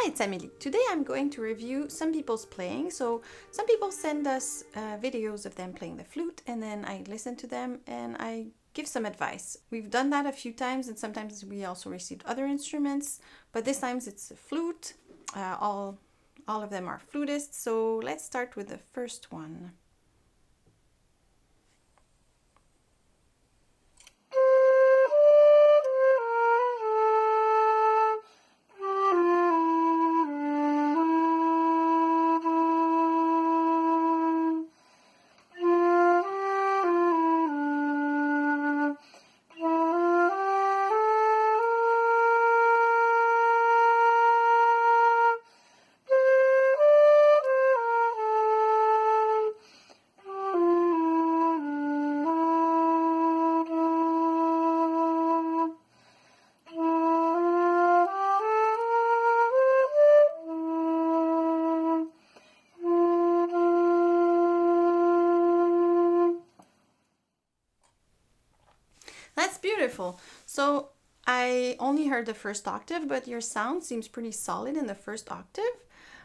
Hi, it's Emily. Today I'm going to review some people's playing. So some people send us videos of them playing the flute, and then I listen to them and I give some advice. We've done that a few times, and sometimes we also received other instruments, but this time it's a flute. All of them are flutists. So let's start with the first one. That's beautiful. So I only heard the first octave, but your sound seems pretty solid in the first octave.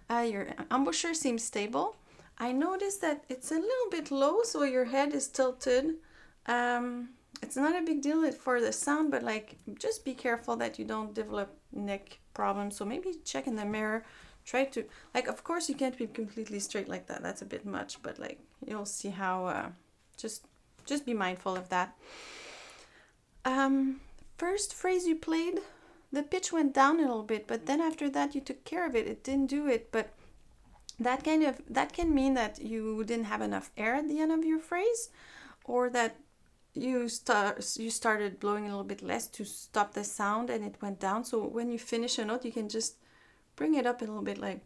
Your embouchure seems stable. I noticed that it's a little bit low, so your head is tilted. It's not a big deal for the sound, but like just be careful that you don't develop neck problems. So maybe check in the mirror. Try to, like, of course you can't be completely straight like that. That's a bit much, but like you'll see how. Just be mindful of that. First phrase you played, the pitch went down a little bit, but then after that you took care of it. It didn't do it, but that can mean that you didn't have enough air at the end of your phrase, or that you started blowing a little bit less to stop the sound and it went down. So when you finish a note, you can just bring it up a little bit, like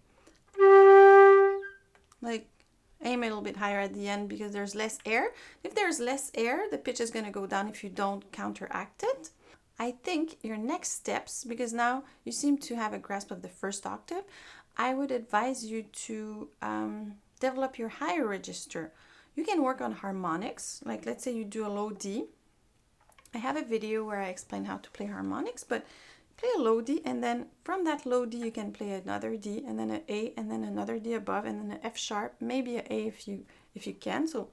aim a little bit higher at the end because there's less air. If there's less air, the pitch is going to go down if you don't counteract it. I think your next steps, because now you seem to have a grasp of the first octave, I would advise you to develop your higher register. You can work on harmonics, like let's say you do a low D. I have a video where I explain how to play harmonics, but play a low D, and then from that low D you can play another D, and then an A, and then another D above, and then an F sharp, maybe an A if you can. So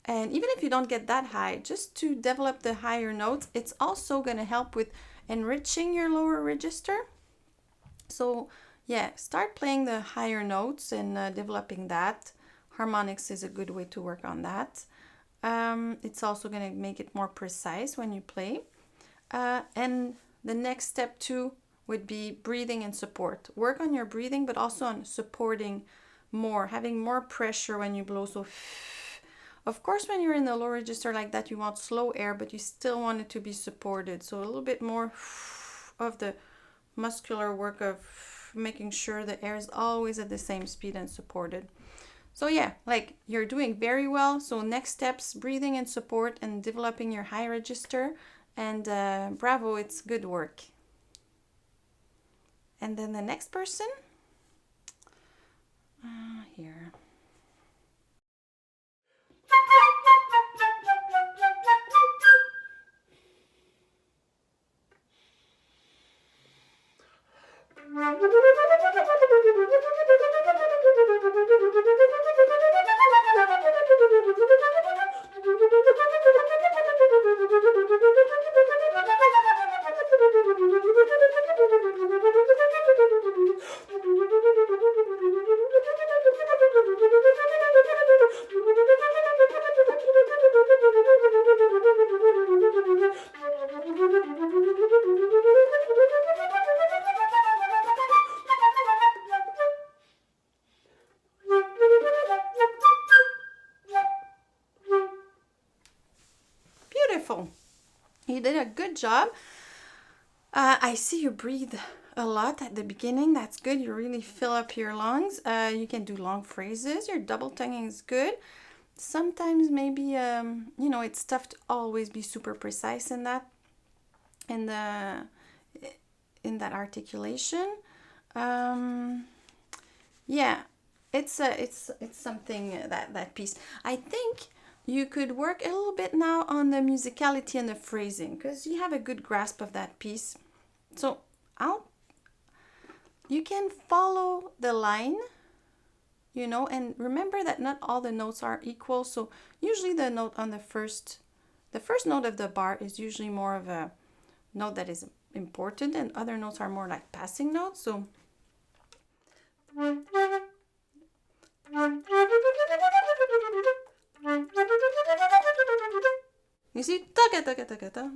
and even if you don't get that high, just to develop the higher notes, it's also going to help with enriching your lower register. So yeah, start playing the higher notes and developing that. Harmonics is a good way to work on that. It's also going to make it more precise when you play. And the next step too would be breathing and support. Work on your breathing, but also on supporting more, having more pressure when you blow. So of course, when you're in the low register like that, you want slow air, but you still want it to be supported. So a little bit more of the muscular work of making sure the air is always at the same speed and supported. So yeah, like you're doing very well. So next steps, breathing and support and developing your high register. And bravo, it's good work. And then the next person, here. Beautiful. You did a good job. I see you breathe a lot at the beginning. That's good. You really fill up your lungs. You can do long phrases. Your double tonguing is good. Sometimes maybe it's tough to always be super precise in that articulation. Yeah, it's something that piece. I think you could work a little bit now on the musicality and the phrasing because you have a good grasp of that piece. So you can follow the line, you know, and remember that not all the notes are equal. So usually the note on the first note of the bar is usually more of a note that is important, and other notes are more like passing notes. So you see, taka taka taka ta.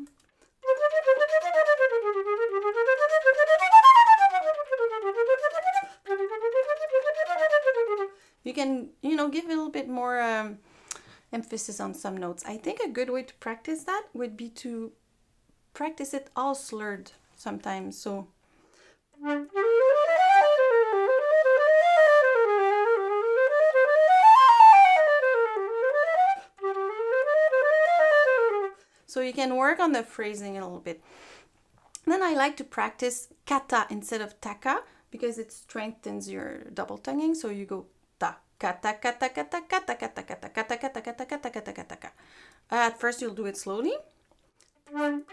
You can, you know, give a little bit more emphasis on some notes. I think a good way to practice that would be to practice it all slurred sometimes. So you can work on the phrasing a little bit. Then I like to practice kata instead of taka because it strengthens your double tonguing. So you go ta kata kata kata kata kata kata kata kata kata kata kata kata kata. At first you'll do it slowly. And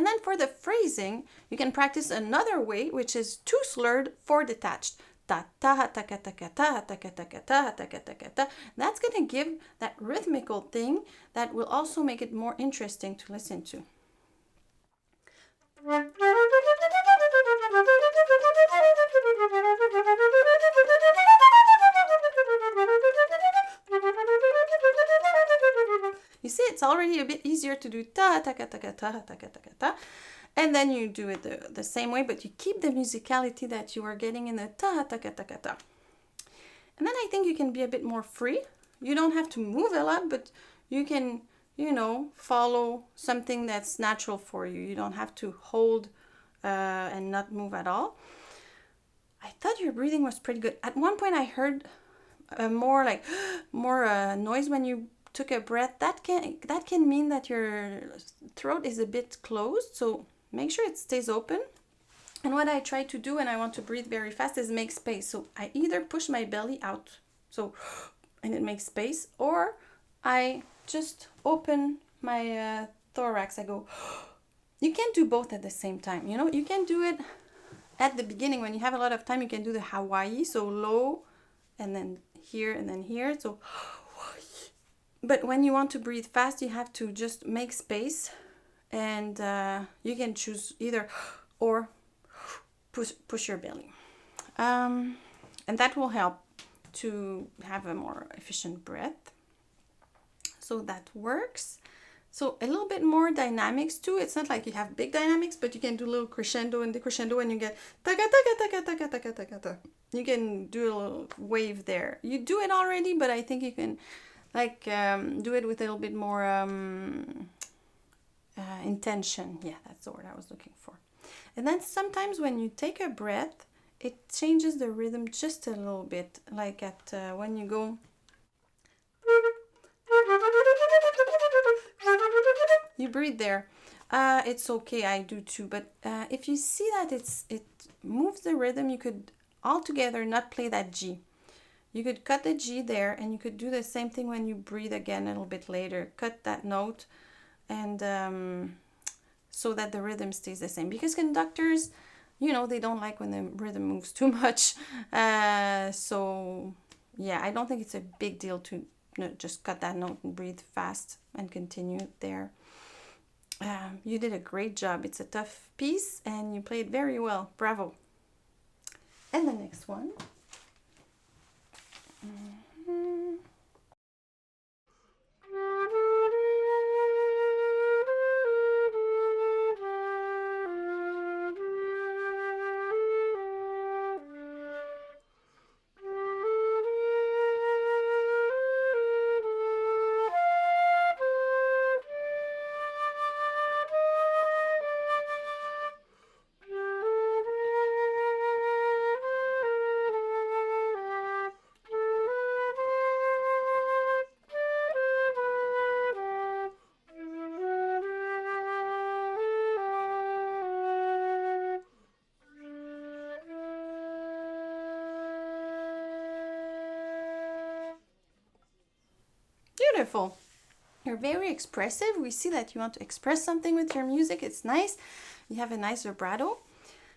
then for the phrasing, you can practice another way, which is two slurred, four detached. That's going to give that rhythmical thing that will also make it more interesting to listen to. You see, it's already a bit easier to do ta ta ta ta ta ta ta ta ta. And then you do it the same way, but you keep the musicality that you are getting in the ta ta ta ta ta. And then I think you can be a bit more free. You don't have to move a lot, but you can, you know, follow something that's natural for you. You don't have to hold and not move at all. I thought your breathing was pretty good. At one point I heard more noise when you took a breath. That can mean that your throat is a bit closed, so make sure it stays open. And what I try to do when I want to breathe very fast is make space. So I either push my belly out, and it makes space, or I just open my thorax. I go. You can do both at the same time. You know, you can do it at the beginning when you have a lot of time. You can do the Hawaii, so low, and then here and then here. So, but when you want to breathe fast, you have to just make space, and you can choose either or push your belly, and that will help to have a more efficient breath. So that works. So a little bit more dynamics too. It's not like you have big dynamics, but you can do a little crescendo and decrescendo, and you get taka taka taka taka taka taka taka. You can do a little wave there. You do it already, but I think you can do it with a little bit more intention. Yeah, that's the word I was looking for. And then sometimes when you take a breath, it changes the rhythm just a little bit. Like when you go. You breathe there. It's okay, I do too. But if you see that it moves the rhythm, you could altogether not play that G. You could cut the G there, and you could do the same thing when you breathe again a little bit later. Cut that note, and so that the rhythm stays the same. Because conductors, you know, they don't like when the rhythm moves too much. So yeah, I don't think it's a big deal to just cut that note and breathe fast and continue there. You did a great job. It's a tough piece and you played very well. Bravo. And the next one. beautiful. You're very expressive. We see that you want to express something with your music. It's nice. You have a nice vibrato.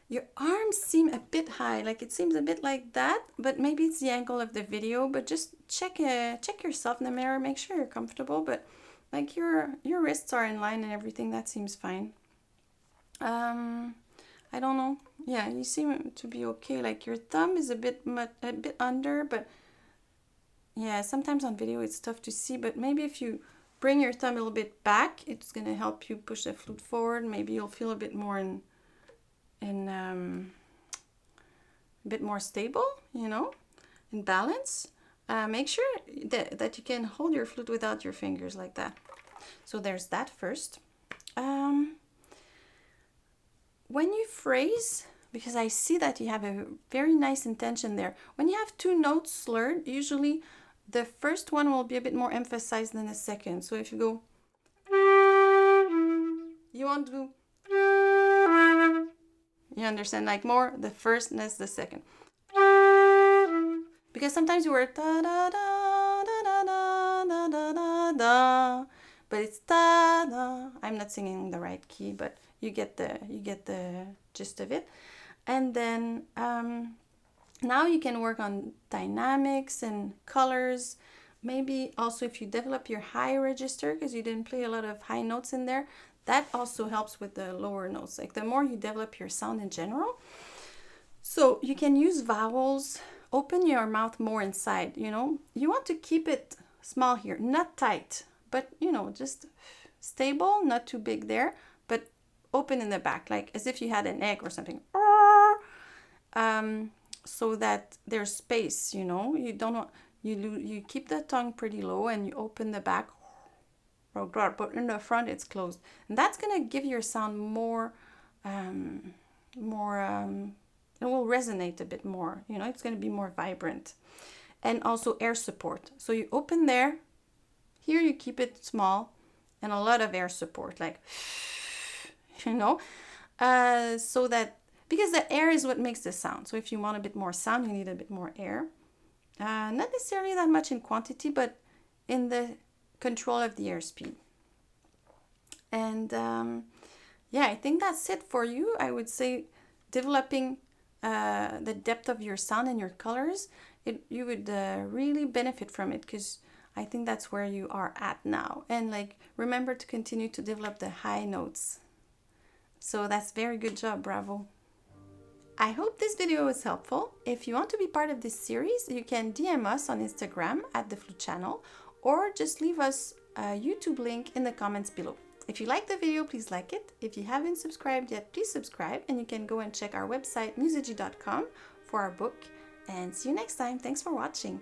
Your arms seem a bit high, like it seems a bit like that, but maybe it's the angle of the video. But just check yourself in the mirror, make sure you're comfortable. But like your wrists are in line and everything, that seems fine. I don't know. Yeah, you seem to be okay. Like your thumb is a bit under, but yeah, sometimes on video it's tough to see. But maybe if you bring your thumb a little bit back, it's gonna help you push the flute forward. Maybe you'll feel a bit more a bit more stable, you know, in balance. Make sure that you can hold your flute without your fingers like that. So there's that first. When you phrase, because I see that you have a very nice intention there. When you have two notes slurred, usually the first one will be a bit more emphasized than the second. So if you go, you want to do, you understand, like more the first less the second. Because sometimes you were da da da da da da da da da, but it's da da. I'm not singing the right key, but you get the gist of it. And then now you can work on dynamics and colors. Maybe also if you develop your high register, because you didn't play a lot of high notes in there, that also helps with the lower notes. Like the more you develop your sound in general. So you can use vowels, open your mouth more inside, you know. You want to keep it small here, not tight, but you know, just stable, not too big there, but open in the back, like as if you had an egg or something. So that there's space, you know. You don't want, you keep the tongue pretty low and you open the back, but in the front it's closed, and that's gonna give your sound more it will resonate a bit more, you know. It's gonna be more vibrant. And also air support, so you open there, here you keep it small, and a lot of air support, like, you know, so that, because the air is what makes the sound. So if you want a bit more sound, you need a bit more air. Not necessarily that much in quantity, but in the control of the airspeed. And yeah, I think that's it for you. I would say developing the depth of your sound and your colors, you would really benefit from it, because I think that's where you are at now. And like, remember to continue to develop the high notes. So that's very good job, bravo. I hope this video was helpful. If you want to be part of this series, you can DM us on Instagram at The Flute Channel, or just leave us a YouTube link in the comments below. If you like the video, please like it. If you haven't subscribed yet, please subscribe, and you can go and check our website musiji.com for our book. And see you next time. Thanks for watching.